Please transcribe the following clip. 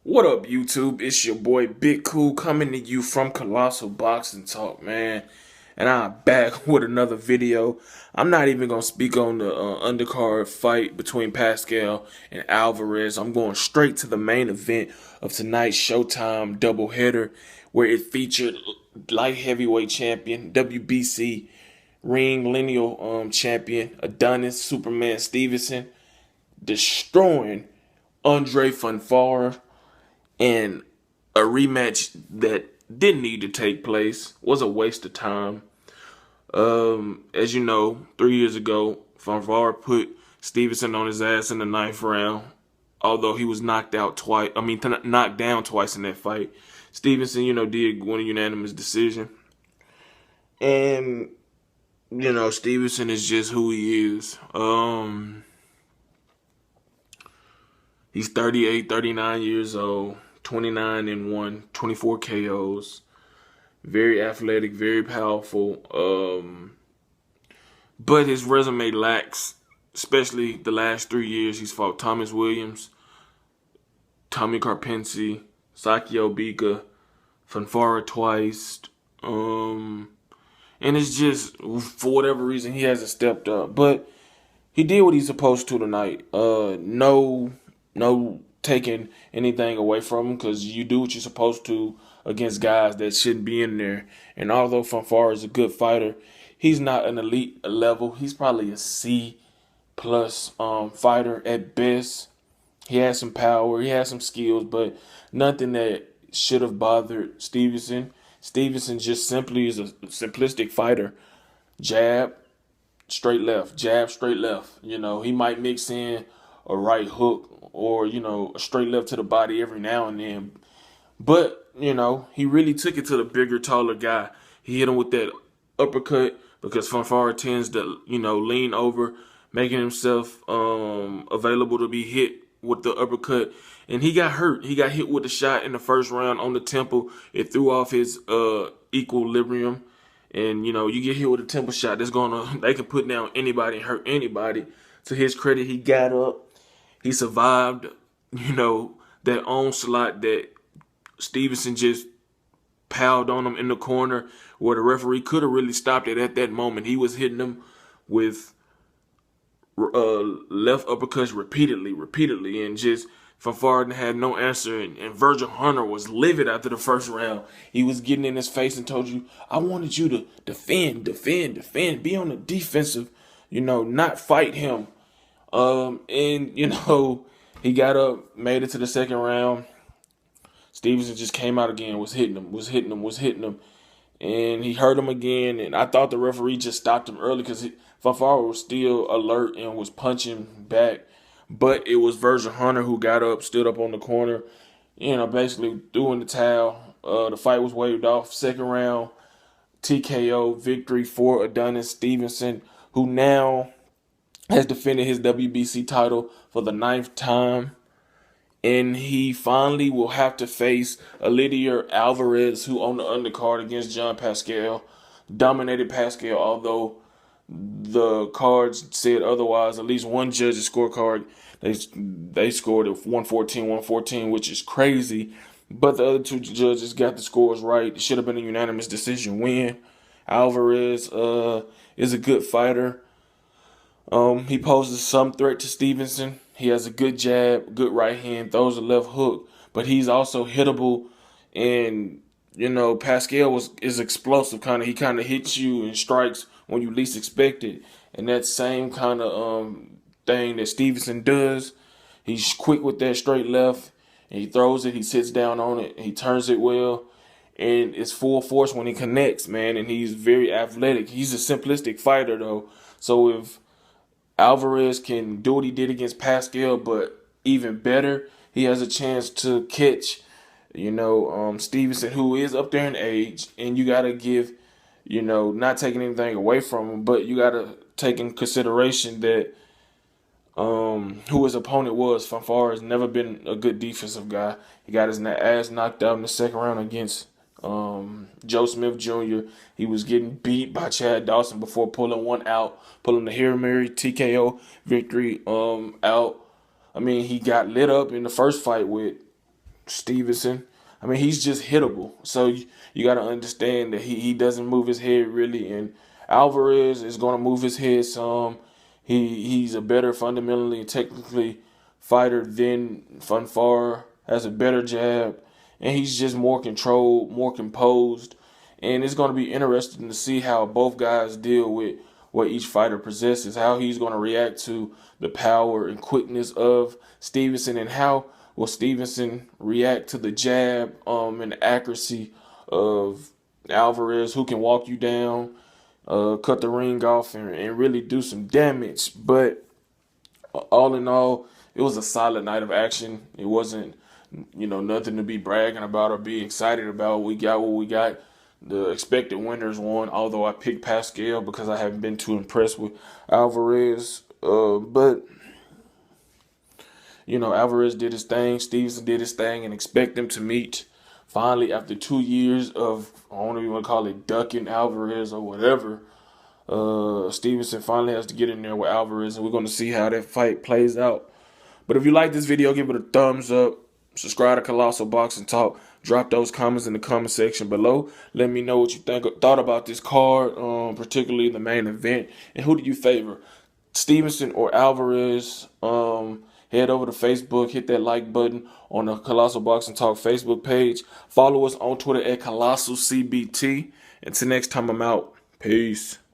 What up, YouTube? It's your boy Big Cool coming to you from Colossal Boxing Talk, man. And I'm back with another video. I'm not even going to speak on the undercard fight between Pascal and Alvarez. I'm going straight to the main event of tonight's Showtime doubleheader, where it featured light heavyweight champion, WBC ring lineal champion, Adonis Superman Stevenson, destroying Andrezj Fonfara. And a rematch that didn't need to take place, was a waste of time. As you know, 3 years ago, Fonfara put Stevenson on his ass in the ninth round. Although he was knocked out twice, knocked down twice in that fight. Stevenson, did win a unanimous decision. And, Stevenson is just who he is. He's 38, 39 years old, 29-1, 24 KOs. Very athletic, very powerful. But his resume lacks, especially the last 3 years. He's fought Thomas Williams, Tommy Karpency, Sakio Bika, Fonfara twice. And it's just, for whatever reason, he hasn't stepped up. But he did what he's supposed to tonight. No taking anything away from him, because you do what you're supposed to against guys that shouldn't be in there. And although Fonfara is a good fighter, he's not an elite level. He's probably a C plus fighter at best. He has some power, he has some skills, but nothing that should have bothered Stevenson. Stevenson just simply is a simplistic fighter. Jab, straight left. Jab, straight left. He might mix in a right hook or, a straight left to the body every now and then. But, he really took it to the bigger, taller guy. He hit him with that uppercut because Fonfara tends to, lean over, making himself available to be hit with the uppercut. And he got hurt. He got hit with a shot in the first round on the temple. It threw off his equilibrium. And, you get hit with a temple shot, they can put down anybody and hurt anybody. To his credit, he got up. He survived, that onslaught that Stevenson just piled on him in the corner, where the referee could have really stopped it at that moment. He was hitting him with left uppercuts repeatedly, and just Fonfara had no answer. And Virgil Hunter was livid after the first round. He was getting in his face and told you, I wanted you to defend, be on the defensive, not fight him. He got up, made it to the second round. Stevenson just came out again, was hitting him. And he hurt him again. And I thought the referee just stopped him early because Fonfara was still alert and was punching back. But it was Virgil Hunter who got up, stood up on the corner, basically threw in the towel. The fight was waved off. Second round, TKO victory for Adonis Stevenson, who now has defended his WBC title for the 9th time. And he finally will have to face Adonis Alvarez, who on the undercard against John Pascal dominated Pascal, although the cards said otherwise. At least one judge's scorecard, they scored at 114, which is crazy. But the other two judges got the scores right. It should have been a unanimous decision win. Alvarez is a good fighter. He poses some threat to Stevenson. He has a good jab, good right hand, throws a left hook, but he's also hittable. And Pascal is explosive. He kind of hits you and strikes when you least expect it. And that same kind of thing that Stevenson does. He's quick with that straight left, and he throws it. He sits down on it. He turns it well, and it's full force when he connects, man. And he's very athletic. He's a simplistic fighter though. So if Alvarez can do what he did against Pascal, but even better, he has a chance to catch, Stevenson, who is up there in age, and you got to give, not taking anything away from him, but you got to take in consideration that who his opponent was. Fonfara has never been a good defensive guy. He got his ass knocked out in the second round against Joe Smith Jr. He was getting beat by Chad Dawson before pulling the Hail Mary TKO victory out. He got lit up in the first fight with Stevenson. I mean, he's just hittable. So you got to understand that he doesn't move his head really, and Alvarez is going to move his head some. He's a better fundamentally and technically fighter than Fonfara. Has a better jab, and he's just more controlled, more composed. And it's going to be interesting to see how both guys deal with what each fighter possesses, how he's going to react to the power and quickness of Stevenson, and how will Stevenson react to the jab and the accuracy of Alvarez, who can walk you down, cut the ring off, and really do some damage. But all in all, it was a solid night of action. It wasn't, nothing to be bragging about or be excited about. We got what we got. The expected winners won, although I picked Pascal because I haven't been too impressed with Alvarez. But Alvarez did his thing, Stevenson did his thing, and expect them to meet finally after 2 years of, I don't even want to call it ducking Alvarez or whatever. Stevenson finally has to get in there with Alvarez, and we're going to see how that fight plays out. But if you like this video, give it a thumbs up. Subscribe to Colossal Boxing Talk. Drop those comments in the comment section below. Let me know what you thought about this card, particularly the main event. And who do you favor, Stevenson or Alvarez? Head over to Facebook. Hit that like button on the Colossal Boxing Talk Facebook page. Follow us on Twitter at ColossalCBT. Until next time, I'm out. Peace.